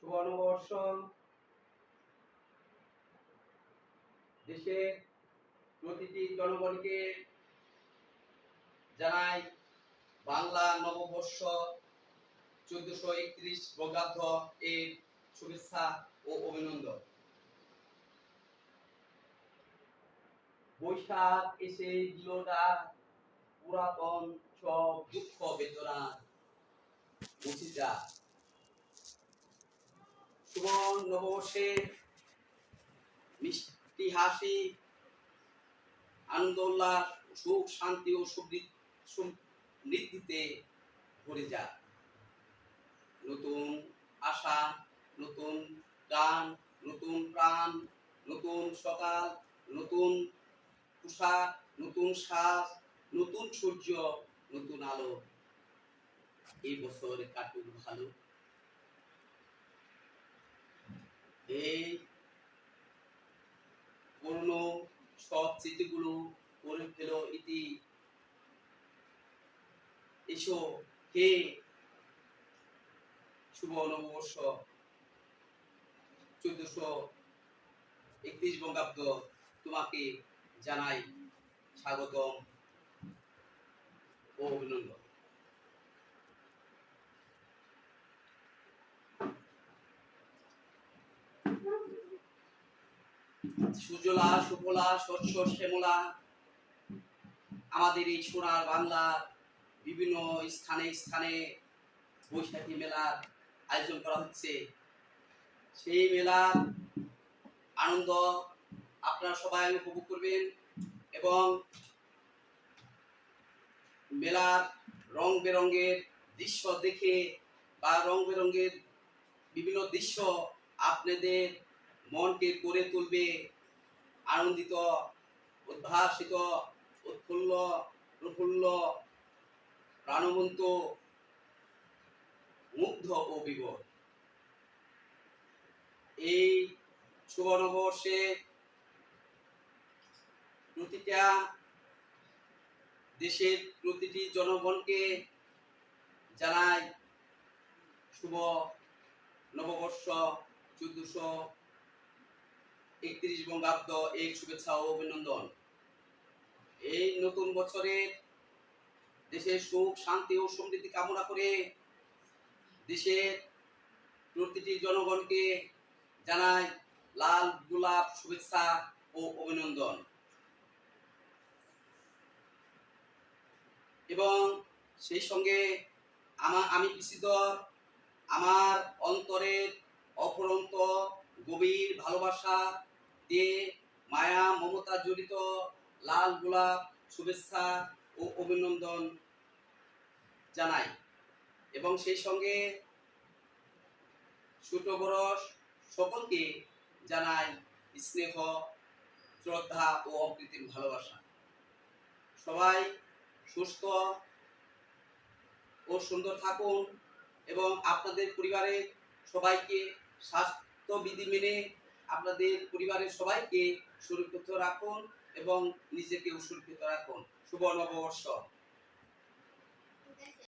শুভ নববর্ষ। দেশের প্রতিটি জনগণকে জানাই বাংলা নববর্ষ 1431 বঙ্গাব্দ এর শুভেচ্ছা ও অভিনন্দন। বৈশাখ এসে দিল না পুরাতন সব দুঃখ বেদনা মুছে যা। শুভ নববর্ষে মিষ্টি হাসি, আনন্দ উল্লাস, সুখ শান্তি ও সমৃদ্ধিতে ভরে যাক। নতুন আশা, নতুন গান, নতুন প্রাণ, নতুন সকাল, নতুন পোশাক, নতুন শ্বাস, নতুন সূর্য, নতুন আলো। এই বছর কাটুক ভালো। এই পুরনো সব স্মৃতিগুলো করে ফেলো ইতি। এসো হে শুভ নববর্ষ 1431 বঙ্গাব্দ, তোমাকে জানাই স্বাগতম ও অভিনন্দন। সুজলা সুফলা শস্য শ্যামলা আমাদের এই সোনার বাংলার বিভিন্ন স্থানে স্থানে বৈশাখী মেলার আয়োজন করা হচ্ছে। সেই মেলার আনন্দ আপনারা সবাই উপভোগ করবেন এবং মেলার রং বেরঙের দৃশ্য দেখে বা রং বেরঙের বিভিন্ন দৃশ্য আপনাদের মনকে করে তুলবে আনন্দিত, উদ্ভাসিত, উৎফুল্ল, প্রফুল্ল, প্রাণবন্ত, মুগ্ধ ও বিভোর। এই শুভ নববর্ষে প্রতিটা দেশের প্রতিটি জনগণকে জানাই শুভ নববর্ষ 1431 বঙ্গাব্দ এর শুভেচ্ছা ও অভিনন্দন। এই নতুন বছরে দেশের সুখ শান্তি ও সমৃদ্ধি কামনা করে দেশের প্রতিটি জনগণকে জানাই লাল গোলাপ শুভেচ্ছা ও অভিনন্দন। এবং সেই সঙ্গে আমি পিসিধর আমার অন্তরের অফুরন্ত গভীর ভালোবাসা দিয়ে মায়া মমতা জড়িত লাল গোলাপ শুভেচ্ছা ও অভিনন্দন জানাই। এবং সেই সঙ্গে ছোট বড় সকলকে জানাই স্নেহ, শ্রদ্ধা ও অকৃত্রিম ভালোবাসা। সবাই সুস্থ ও সুন্দর থাকুন এবং আপনাদের পরিবারের সবাইকে স্বাস্থ্যবিধি মেনে আপনাদের পরিবারের সবাইকে সুরক্ষিত রাখুন এবং নিজেকেও সুরক্ষিত রাখুন। শুভ নববর্ষ।